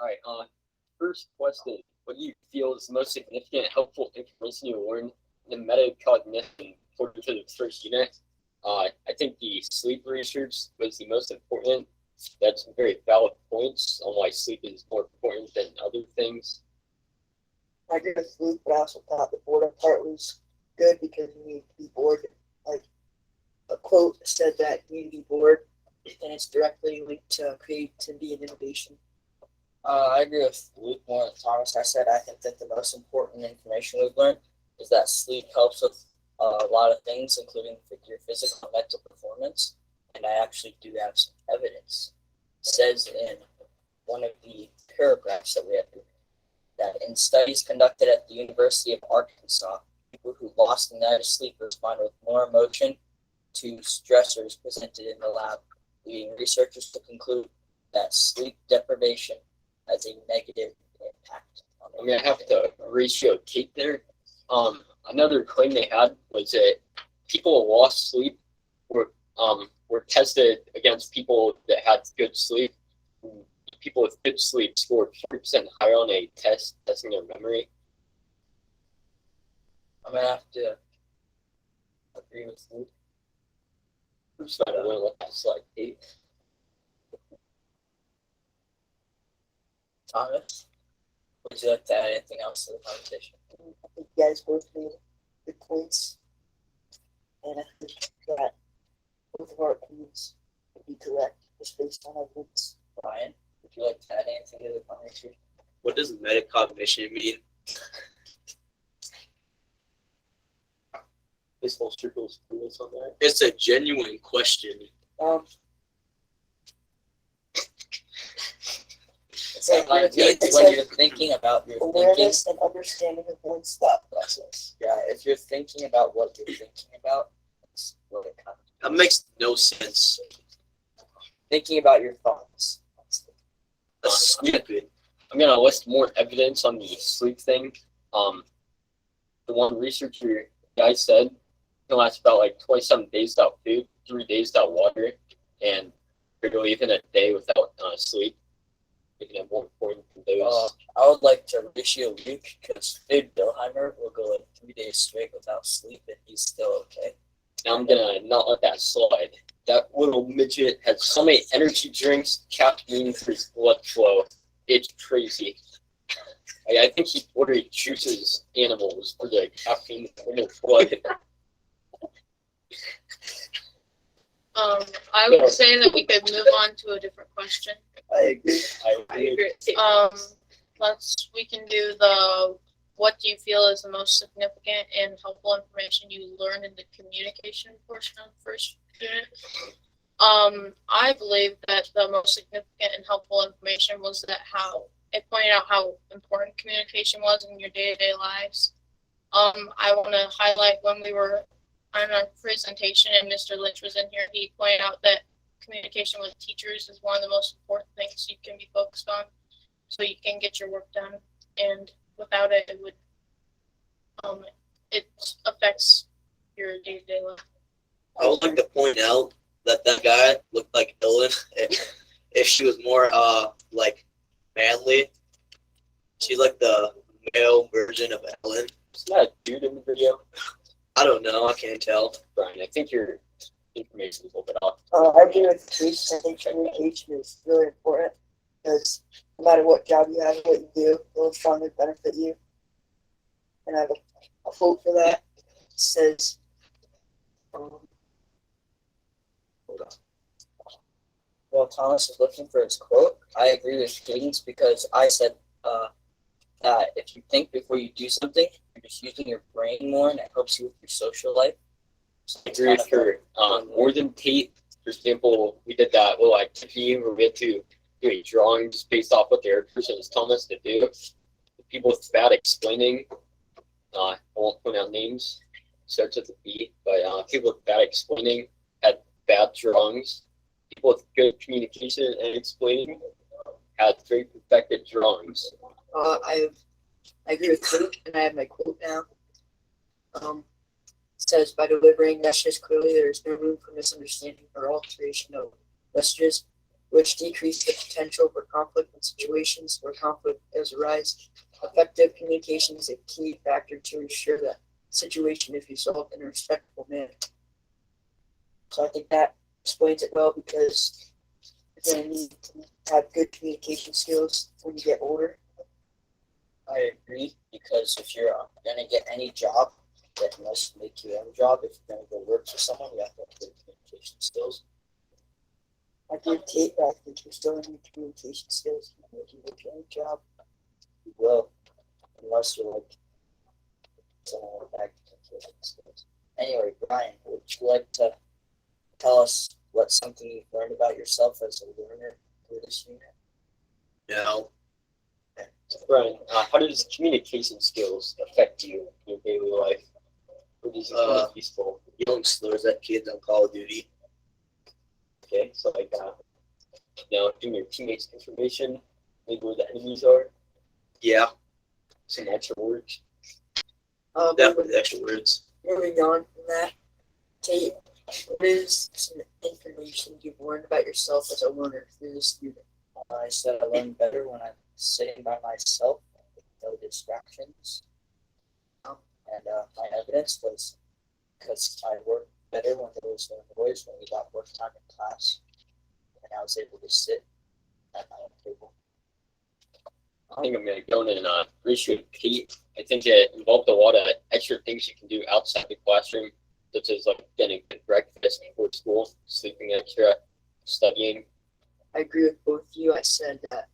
All right. First question: what do you feel is the most significant, helpful information you learned in metacognition according to the first unit? I think the sleep research was the most important. That's some very valid points on why sleep is more important than other things. I agree with Luke, but I also thought the boredom part was good because you need to be bored. Like a quote said that you need to be bored, and it's directly linked to creativity and innovation. I agree with Luke more than Thomas. I said I think that the most important information we've learned is that sleep helps with a lot of things, including your physical and mental performance. And I actually do have some evidence. It says in one of the paragraphs that we have to that in studies conducted at the University of Arkansas, people who lost the night of sleep responded with more emotion to stressors presented in the lab, leading researchers to conclude that sleep deprivation has a negative impact on I'm gonna have to ratio Kate there. Another claim they had was that people who lost sleep were tested against people that had good sleep. People with good sleep scored 40% higher on a test testing their memory. I'm gonna have to agree with Luke. Who's not going to look at slide 8? Thomas, would you like to add anything else to the conversation? I think you guys both made good points, and I think that both of our opinions would be correct just based on evidence. Brian, would you like to add anything to the conversation? What does metacognition mean? This whole circle is cool on that. It's a genuine question. It's like when you're thinking about your awareness thinking, and understanding of one's thought process. Yeah, if you're thinking about what you're thinking about, that's what it comes. That makes no sense. Thinking about your thoughts. That's stupid. I'm gonna list more evidence on the sleep thing. The one researcher guy said it can last about like 27 days without food, 3 days without water, and barely even a day without sleep. Making it more important than those. I would like to ratio Luke because Fid Billheimer will go like 3 days straight without sleep and he's still okay. Now I'm gonna not let that slide. That little midget has so many energy drinks, caffeine for his blood flow. It's crazy. I think he ordered juices animals for the caffeine in their blood. I would say that we could move on to a different question. I agree. I agree. We can do the what do you feel is the most significant and helpful information you learned in the communication portion of the first unit. I believe that the most significant and helpful information was that how it pointed out how important communication was in your day-to-day lives. I want to highlight when we were on a presentation and Mr. Lynch was in here, he pointed out that communication with teachers is one of the most important things you can be focused on so you can get your work done, and without it, it would it affects your day-to-day life. I would like to point out that guy looked like Ellen if she was more like manly. She's like the male version of Ellen. Isn't that a dude in the video? I don't know. I can't tell. Brian, I think your information is a little bit off. I agree with Chris. I think communication is really important because no matter what job you have, what you do, it will strongly benefit you. And I have a quote for that. It says, hold on. While Thomas is looking for his quote, I agree with Cadence because I said that if you think before you do something, you're just using your brain more and it helps you with your social life. So I agree with her. More than Tate, for example, we did that little activity where we had to do a drawing just based off what the other person was telling us to do. People with bad explaining, I won't point out names, starts with a B, but people with bad explaining had bad drawings. People with good communication and explaining had very perfected drawings. I agree with Luke, and I have my quote now. It says, by delivering messages clearly, there is no room for misunderstanding or alteration of messages. which decrease the potential for conflict in situations where conflict does arise. Effective communication is a key factor to ensure that the situation is resolved in a respectful manner. So I think that explains it well because again, you need to have good communication skills when you get older. I agree, because if you're gonna get any job that must make your own job, if you're gonna go work for someone, you have to have good communication skills. I give Kate back that you still need communication skills to make you work your own job. You will, unless you're like someone with bad communication skills. Anyway, Brian, would you like to tell us what's something you've learned about yourself as a learner through this unit? No. Brian, how does communication skills affect you in your daily life? What is it useful? Youngsters that kids on Call of Duty. Okay, so like giving your teammates information, maybe where the enemies are, Yeah, some extra words. definitely the extra words. Moving on from that, Kate, what is some information you've learned about yourself as a learner through this unit? I said I learn better when I'm sitting by myself with no distractions. And my evidence was because I worked better when there was no noise, when we got work time in class, and I was able to sit at my own table. I think I'm gonna go in and appreciate Pete. I think it involved a lot of extra things you can do outside the classroom, such as like getting good breakfast before school, sleeping extra, studying. I agree with both of you. I said that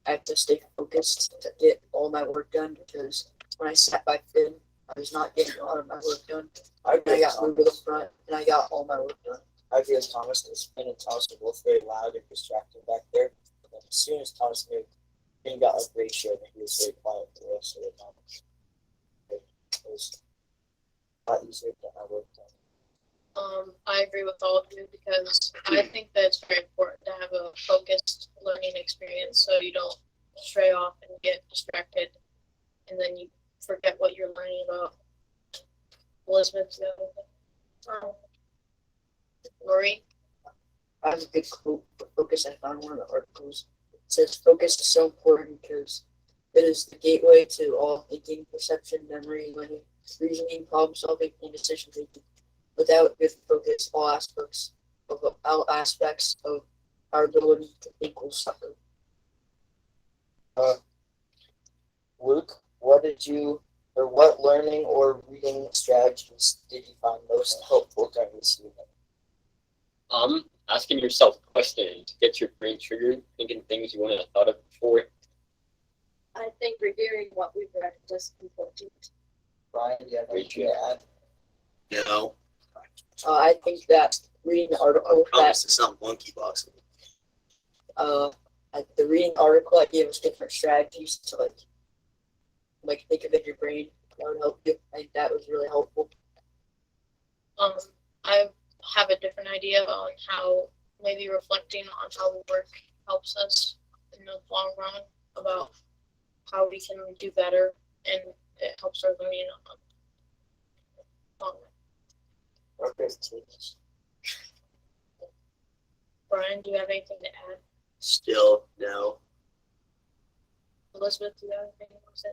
I have to stay focused to get all my work done because when I sat by Finn, I was not getting a lot of my work done. I And I agree, got moved to the front and I got all my work done. I agree with Thomas, because Finn and Thomas were both very loud and distracting back there. And then as soon as Thomas moved, Finn got like ratio, and he was very quiet for the rest of the time. It was a lot easier to get my work done. I agree with all of you because I think that it's very important to have a focused learning experience so you don't stray off and get distracted and then you forget what you're learning about. Elizabeth, Lori? I have a good quote for focus I found in one of the articles. It says focus is so important because it is the gateway to all thinking, perception, memory, learning, reasoning, problem solving, and decision making. Without good focus, all aspects of our ability to think will suffer. Luke, what learning or reading strategies did you find most helpful during this unit? Asking yourself questions, get your brain triggered, thinking things you wouldn't have thought of before. I think reviewing what we've read is important. Brian, do you have anything to add? No. I think that reading the article Promise it's not monkey boxing. the reading article that gave us different strategies to like think of in your brain. That would help you. I think that was really helpful. I have a different idea on how maybe reflecting on how we work helps us in the long run about how we can do better and it helps our learning long run. Okay. Brian, do you have anything to add? Still, no. Elizabeth, do you have anything to say?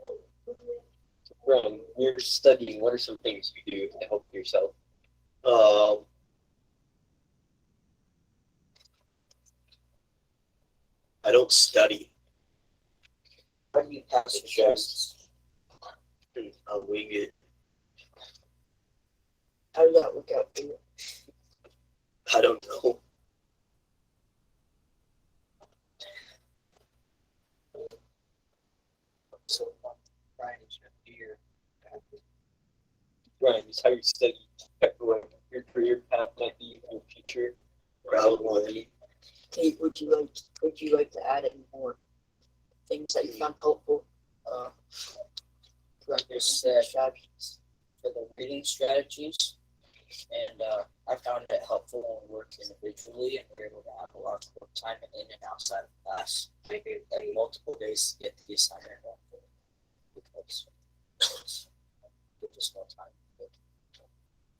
Brian, when you're studying, what are some things you do to help yourself? I don't study. How do you pass the tests? I wing it. How did that work out for you? I don't know. So, Brian, is your fear? Brian, is how you study what your career path might be in the future? Probably. Kate, would you like to add any more things that you found helpful? Like I said, strategies for the reading strategies, and I found it helpful when we worked individually and we were able to have a lot of work time in and outside of class, like multiple days to get the assignment done because it just more time.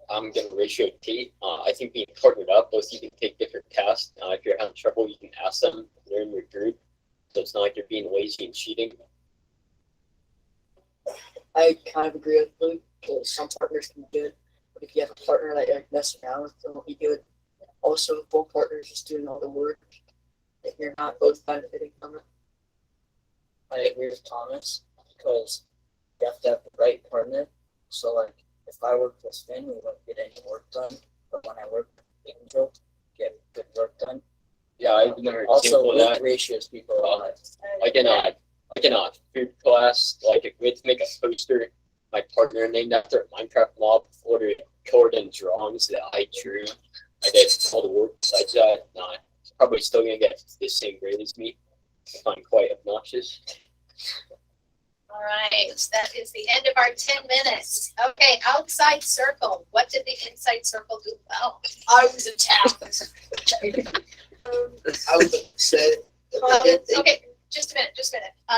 I'm going to ratio Kate. I think being partnered up, both you can take different tasks. If you're they're having trouble, you can ask them. They're in your group, so it's not like they're being lazy and cheating. I kind of agree with Luke, because some partners can be good, but if you have a partner that you're like messing around with, it won't be good. Also, if both partners just doing all the work, if you're not both benefiting from it. I agree with Thomas because you have to have the right partner. So, like, if I work with Finn, we won't get any work done. But when I work with Angel, get good work done. Yeah, I've never Also, example of weak that. ratios people a lot. Like in a food class, like if we had to make a poster, my partner named after a Minecraft mob ordered colored in drawings that I drew. I did all the work besides that. Nah, it's probably still gonna get the same grade as me. I find quite obnoxious. All right, that is the end of our 10 minutes. Okay, outside circle. What did the inside circle do well? I was attacked. I was upset. Okay, just a minute.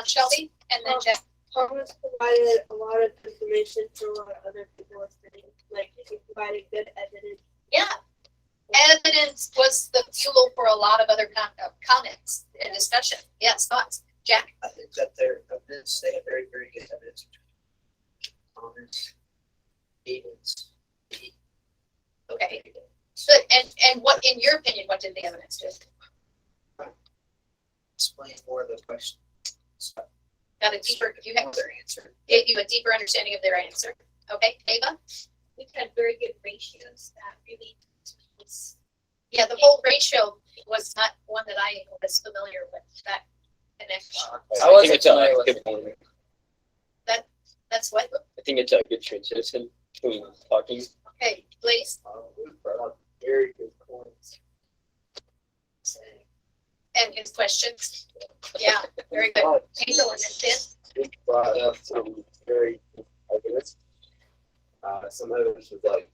Shelby, and then Jeff. Thomas provided a lot of information for a lot of other people listening. Like, he provided good evidence. Yeah. Evidence was the fuel for a lot of other comments and discussion. Yes, thoughts? Jack? I think that their evidence, they have very, very good evidence. Thomas, Edens, Okay. Good. And what, in your opinion, what did the evidence do? explain more of the question. Got a deeper, you have their answer. gave you a deeper understanding of their answer. Okay, Ava? We've had very good ratios that really Yeah, the whole ratio was not one that I was familiar with, that connection. I think it's a good point. That's what, I think it's a good transition between talking. okay, please. We brought up very good points. And his questions. Yeah, very good. Angel and then We brought up some very good arguments. Some evidence was like,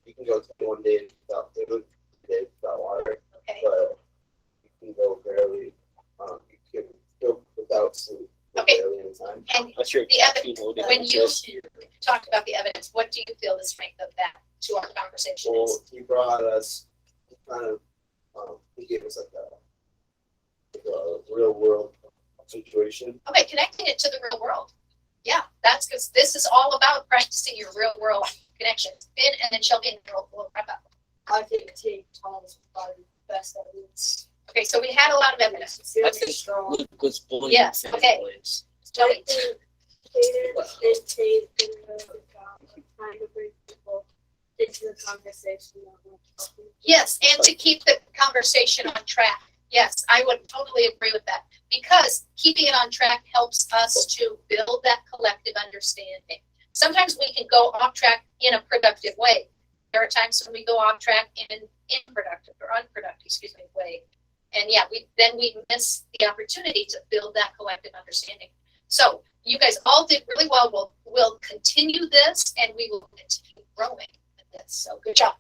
you can go 21 days without food, days without water, okay. but you can go barely, you can go without sleep for Okay. barely any time. And Not sure if the caffeine loaded when you is. talked about the evidence, what do you feel the strength of that to our conversation Well, is? he brought us kind of, he gave us like a real world situation. Okay, connecting it to the real world. Yeah, that's because this is all about practicing your real world connections. Finn and then Shelby and then we'll wrap up. I think Thomas provided the best evidence. Okay, so we had a lot of evidence. I Very think strong. Luke was bullying Yes, okay. families. Shelby? It takes a good job of trying to bring people into the conversation. Yes, and to keep the conversation on track. Yes, I would totally agree with that because keeping it on track helps us to build that collective understanding. Sometimes we can go off track in a productive way. There are times when we go off track in an unproductive way. And yeah, we miss the opportunity to build that collective understanding. So you guys all did really well. We'll continue this and we will continue growing. So good job.